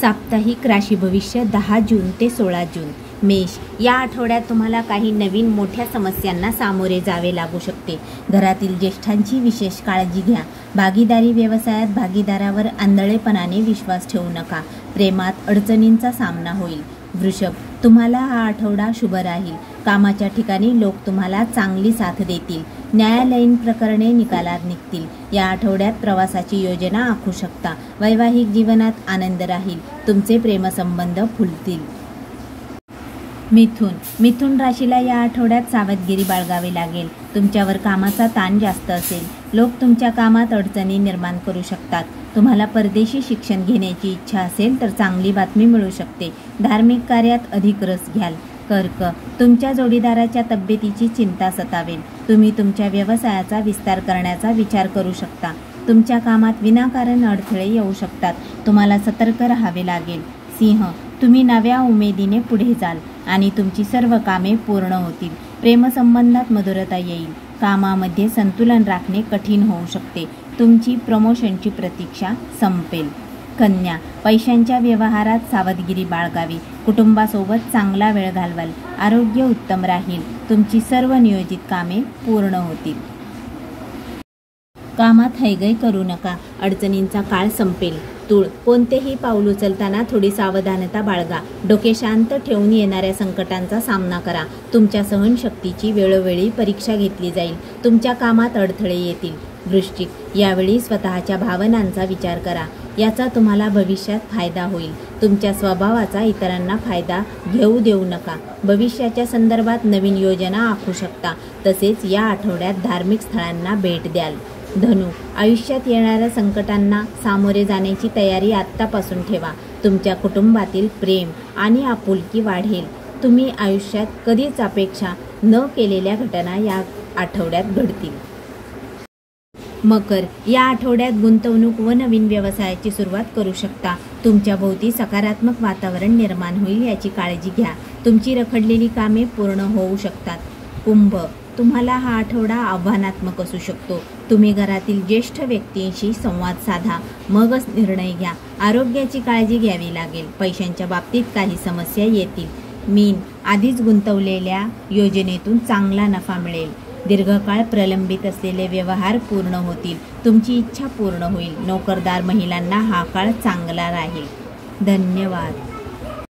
साप्ताहिक राशी भविष्य 10 जून ते 16 जून. मेष, या आठवड्यात तुम्हाला काही नवीन मोठ्या समस्यांना सामोरे जावे लागू शकते. घरातील ज्येष्ठांची विशेष काळजी घ्या. भागीदारी व्यवसायात भागीदारावर आंधळेपणाने विश्वास ठेवू नका. प्रेमात अडचणींचा सामना होईल. वृषभ, तुम्हाला हा आठवडा शुभ राहील. कामाच्या ठिकाणी लोक तुम्हाला चांगली साथ देतील. न्यायालयीन प्रकरणे निकालात निघतील. या आठवड्यात प्रवासाची योजना आखू शकता. वैवाहिक जीवनात आनंद राहील. तुमचे प्रेमसंबंध फुलतील. मिथुन राशीला या आठवड्यात सावधगिरी बाळगावी लागेल. तुमच्यावर कामाचा ताण जास्त असेल. लोक तुमच्या कामात अडचणी निर्माण करू शकतात. तुम्हाला परदेशी शिक्षण घेण्याची इच्छा असेल तर चांगली बातमी मिळू शकते. धार्मिक कार्यात अधिक रस घ्याल. कर्क, तुमच्या जोडीदाराच्या तब्येतीची चिंता सतावेल. तुम्ही तुमच्या व्यवसायाचा विस्तार करण्याचा विचार करू शकता. तुमच्या कामात विनाकारण अडथळे येऊ शकतात. तुम्हाला सतर्क राहावे लागेल. सिंह, तुम्ही नव्या उमेदीने पुढे जाल आणि तुमची सर्व कामे पूर्ण होतील. प्रेमसंबंधात मधुरता येईल. कामामध्ये संतुलन राखणे कठीण होऊ शकते. तुमची प्रमोशनची प्रतीक्षा संपेल. कन्या, पैशांच्या व्यवहारात सावधगिरी बाळगावी. कुटुंबासोबत चांगला वेळ घालवाल. आरोग्य उत्तम राहील. तुमची सर्व नियोजित कामे पूर्ण होतील. कामात हयगय करू नका. अडचणींचा काळ संपेल. तूळ, कोणतेही पाऊल उचलताना थोडी सावधानता बाळगा. डोके शांत ठेवून येणाऱ्या संकटांचा सामना करा. तुमच्या सहनशक्तीची वेळोवेळी परीक्षा घेतली जाईल. तुमच्या कामात अडथळे येतील. वृश्चिक, यावेळी स्वतःच्या भावनांचा विचार करा. याचा तुम्हाला भविष्यात फायदा होईल. तुमच्या स्वभावाचा इतरांना फायदा घेऊ देऊ नका. भविष्याच्या संदर्भात नवीन योजना आखू शकता. तसेच या आठवड्यात धार्मिक स्थळांना भेट द्याल. धनु, आयुष्यात येणाऱ्या संकटांना सामोरे जाण्याची तयारी आत्तापासून ठेवा. तुमच्या कुटुंबातील प्रेम आणि आपुलकी वाढेल. तुम्ही आयुष्यात कधीच अपेक्षा न केलेल्या घटना या आठवड्यात घडतील. मकर, या आठवड्यात गुंतवणूक व नवीन व्यवसायाची सुरुवात करू शकता. तुमच्या भोवती सकारात्मक वातावरण निर्माण होईल याची काळजी घ्या. तुमची रखडलेली कामे पूर्ण होऊ शकतात. कुंभ, तुम्हाला हा आठवडा आव्हानात्मक असू शकतो. तुम्ही घरातील ज्येष्ठ व्यक्तींशी संवाद साधा. मगच निर्णय घ्या. आरोग्याची काळजी घ्यावी लागेल. पैशांच्या बाबतीत काही समस्या येतील. मीन, आधीच गुंतवलेल्या योजनेतून चांगला नफा मिळेल. दीर्घकाळ प्रलंबित असलेले व्यवहार पूर्ण होतील. तुमची इच्छा पूर्ण होईल. नोकरदार महिलांना हा काळ चांगला राहील. धन्यवाद.